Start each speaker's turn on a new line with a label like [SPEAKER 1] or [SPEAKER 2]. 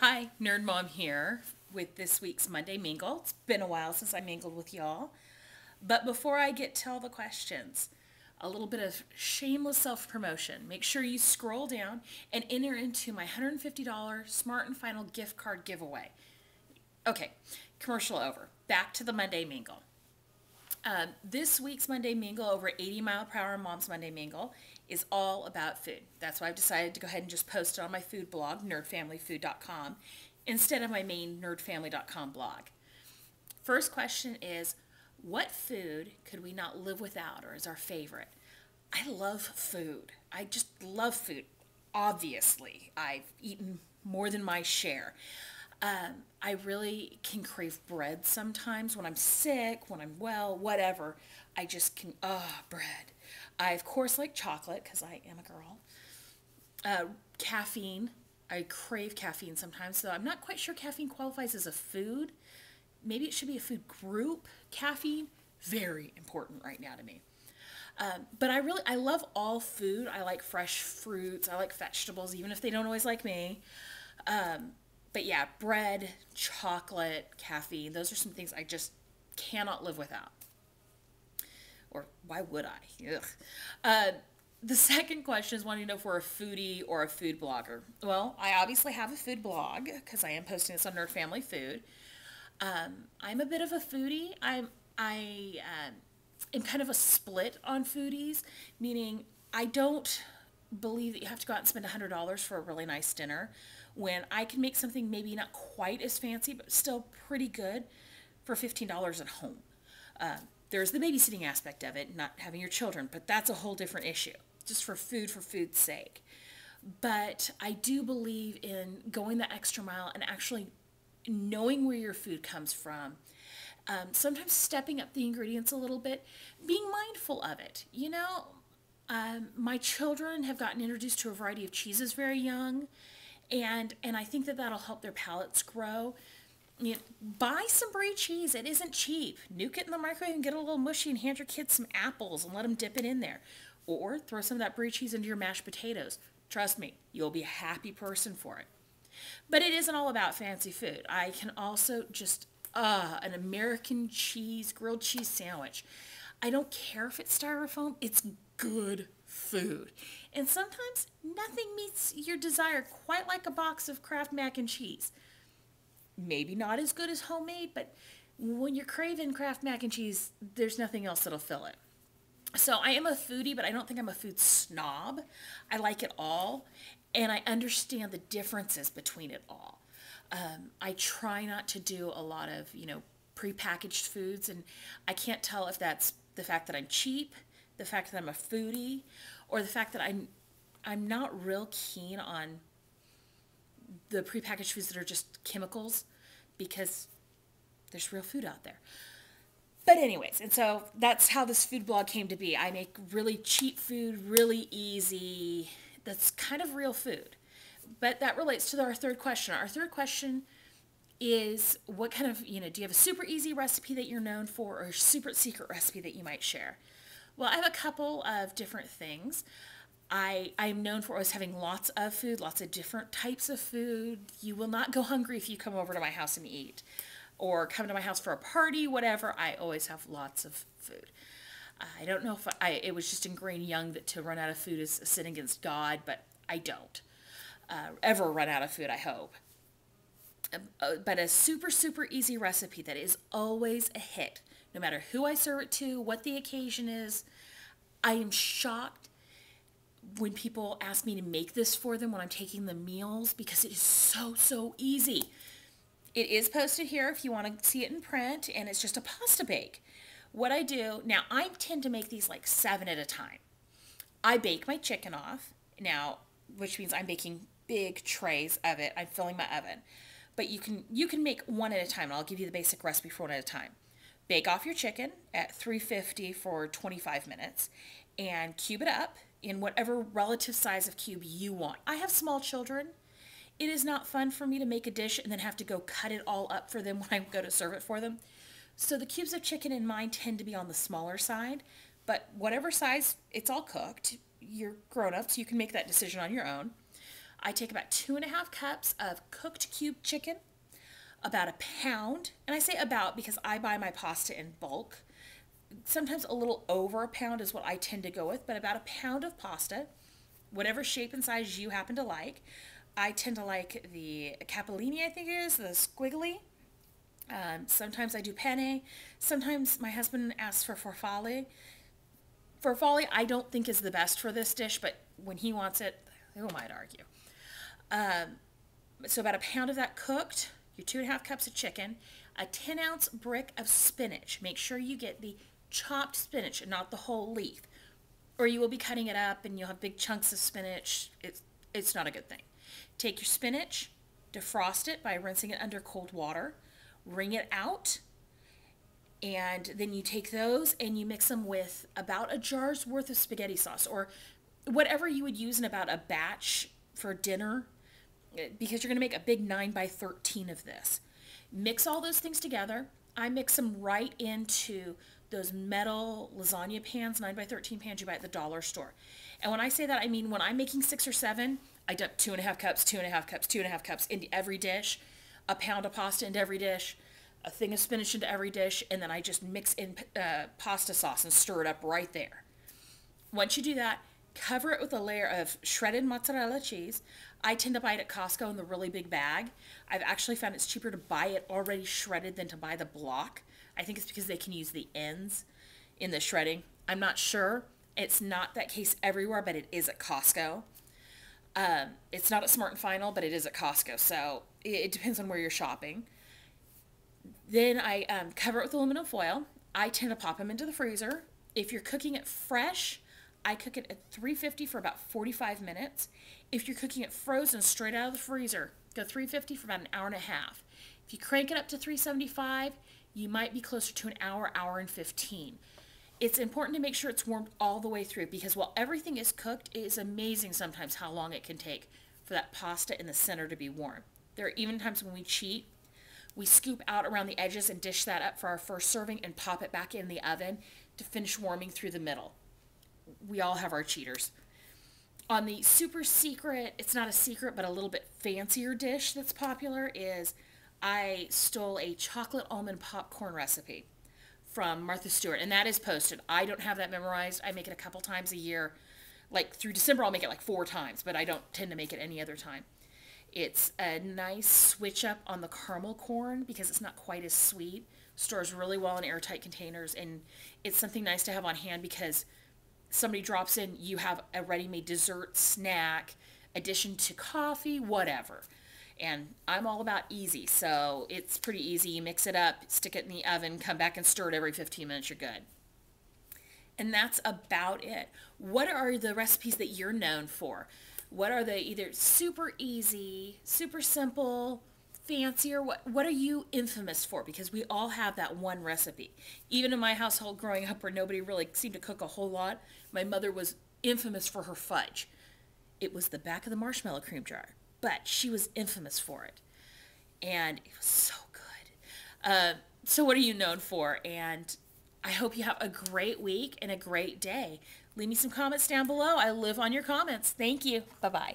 [SPEAKER 1] Hi, Nerd Mom here with this week's Monday Mingle. It's been a while since I mingled with y'all. But before I get to all the questions, a little bit of shameless self promotion. Make sure you scroll down and enter into my $150 Smart and Final gift card giveaway. Okay, commercial over. Back to the Monday Mingle. This week's Monday Mingle, over 80 mile per hour Mom's Monday Mingle, is all about food. That's why I've decided to go ahead and just post it on my food blog, nerdfamilyfood.com, instead of my main nerdfamily.com blog. First question is, what food could we not live without or is our favorite? I love food. I just love food. Obviously, I've eaten more than my share. I really can crave bread sometimes when I'm sick, when I'm well, whatever. I just can, bread. I, of course, like chocolate because I am a girl. Caffeine. I crave caffeine sometimes, so I'm not quite sure caffeine qualifies as a food. Maybe it should be a food group. Caffeine, very important right now to me. But I love all food. I like fresh fruits. I like vegetables, even if they don't always like me. But yeah, bread, chocolate, caffeine, those are some things I just cannot live without. Or why would I? Ugh. The second question is wanting to know if we're a foodie or a food blogger. Well, I obviously have a food blog because I am posting this on Nerd Family Food. I'm a bit of a foodie. I am kind of a split on foodies, meaning I don't believe that you have to go out and spend $100 for a really nice dinner when I can make something maybe not quite as fancy but still pretty good for $15 at home. There's the babysitting aspect of it, not having your children, but that's a whole different issue, just for food's sake. But I do believe in going the extra mile and actually knowing where your food comes from. Sometimes stepping up the ingredients a little bit, being mindful of it. My children have gotten introduced to a variety of cheeses very young, and I think that that'll help their palates grow. Buy some brie cheese. It isn't cheap. Nuke it in the microwave and get a little mushy and hand your kids some apples and let them dip it in there. Or throw some of that brie cheese into your mashed potatoes. Trust me, you'll be a happy person for it. But it isn't all about fancy food. I can also just, an American cheese, grilled cheese sandwich. I don't care if it's styrofoam, it's good food. And sometimes nothing meets your desire quite like a box of Kraft mac and cheese. Maybe not as good as homemade, but when you're craving Kraft mac and cheese, there's nothing else that'll fill it. So I am a foodie, but I don't think I'm a food snob. I like it all, and I understand the differences between it all. I try not to do a lot of, prepackaged foods, and I can't tell if that's the fact that I'm cheap, the fact that I'm a foodie, or the fact that I'm not real keen on the prepackaged foods that are just chemicals, because there's real food out there. But anyways, and so that's how this food blog came to be. I make really cheap food, really easy. That's kind of real food. But that relates to our third question. Our third question is, what kind of, do you have a super easy recipe that you're known for, or a super secret recipe that you might share? Well, I have a couple of different things. I'm known for always having lots of food, lots of different types of food. You will not go hungry if you come over to my house and eat, or come to my house for a party, whatever. I always have lots of food. I don't know if it was just ingrained young that to run out of food is a sin against God, but I don't ever run out of food, I hope. But a super, super easy recipe that is always a hit, no matter who I serve it to, what the occasion is. I am shocked when people ask me to make this for them when I'm taking the meals, because it is so, so easy. It is posted here if you want to see it in print, and it's just a pasta bake. What I do, now I tend to make these like 7 at a time. I bake my chicken off, now, which means I'm baking big trays of it. I'm filling my oven. But you can make one at a time, and I'll give you the basic recipe for one at a time. Bake off your chicken at 350 for 25 minutes, and cube it up in whatever relative size of cube you want. I have small children. It is not fun for me to make a dish and then have to go cut it all up for them when I go to serve it for them. So the cubes of chicken in mine tend to be on the smaller side, but whatever size, it's all cooked. You're grown-ups, you can make that decision on your own. I take about 2.5 cups of cooked cube chicken, about a pound, and I say about because I buy my pasta in bulk. Sometimes a little over a pound is what I tend to go with, but about a pound of pasta, whatever shape and size you happen to like. I tend to like the capellini, I think it is, the squiggly. Sometimes I do penne. Sometimes my husband asks for farfalle. Farfalle I don't think is the best for this dish, but when he wants it, who might argue? So about a pound of that cooked, your 2.5 cups of chicken, a 10-ounce brick of spinach. Make sure you get the chopped spinach and not the whole leaf, or you will be cutting it up and you'll have big chunks of spinach. It's not a good thing. Take your spinach, defrost it by rinsing it under cold water, wring it out, and then you take those and you mix them with about a jar's worth of spaghetti sauce or whatever you would use in about a batch for dinner, because you're going to make a big 9 by 13 of this. Mix all those things together. I mix them right into those metal lasagna pans, 9 by 13 pans you buy at the dollar store. And when I say that, I mean when I'm making 6 or 7, I dump 2.5 cups, 2.5 cups, 2.5 cups into every dish, a pound of pasta into every dish, a thing of spinach into every dish, and then I just mix in pasta sauce and stir it up right there. Once you do that, cover it with a layer of shredded mozzarella cheese. I tend to buy it at Costco in the really big bag. I've actually found it's cheaper to buy it already shredded than to buy the block. I think it's because they can use the ends in the shredding. I'm not sure. It's not that case everywhere, but it is at Costco. It's not at Smart and Final, but it is at Costco. So it depends on where you're shopping. Then I cover it with aluminum foil. I tend to pop them into the freezer. If you're cooking it fresh, I cook it at 350 for about 45 minutes. If you're cooking it frozen straight out of the freezer, go 350 for about an hour and a half. If you crank it up to 375, you might be closer to an hour, hour and 15. It's important to make sure it's warmed all the way through, because while everything is cooked, it is amazing sometimes how long it can take for that pasta in the center to be warm. There are even times when we cheat. We scoop out around the edges and dish that up for our first serving and pop it back in the oven to finish warming through the middle. We all have our cheaters. On the super secret, it's not a secret, but a little bit fancier dish that's popular is I stole a chocolate almond popcorn recipe from Martha Stewart, and that is posted. I don't have that memorized. I make it a couple times a year. Like through December, I'll make it like 4 times, but I don't tend to make it any other time. It's a nice switch up on the caramel corn because it's not quite as sweet. Stores really well in airtight containers, and it's something nice to have on hand because somebody drops in, you have a ready-made dessert, snack, addition to coffee, whatever. And I'm all about easy, so it's pretty easy. You mix it up, stick it in the oven, come back and stir it every 15 minutes, you're good. And that's about it. What are the recipes that you're known for? What are they either super easy, super simple, fancy, or what are you infamous for? Because we all have that one recipe. Even in my household growing up where nobody really seemed to cook a whole lot, my mother was infamous for her fudge. It was the back of the marshmallow cream jar, but she was infamous for it. And it was so good. So what are you known for? And I hope you have a great week and a great day. Leave me some comments down below. I live on your comments. Thank you. Bye-bye.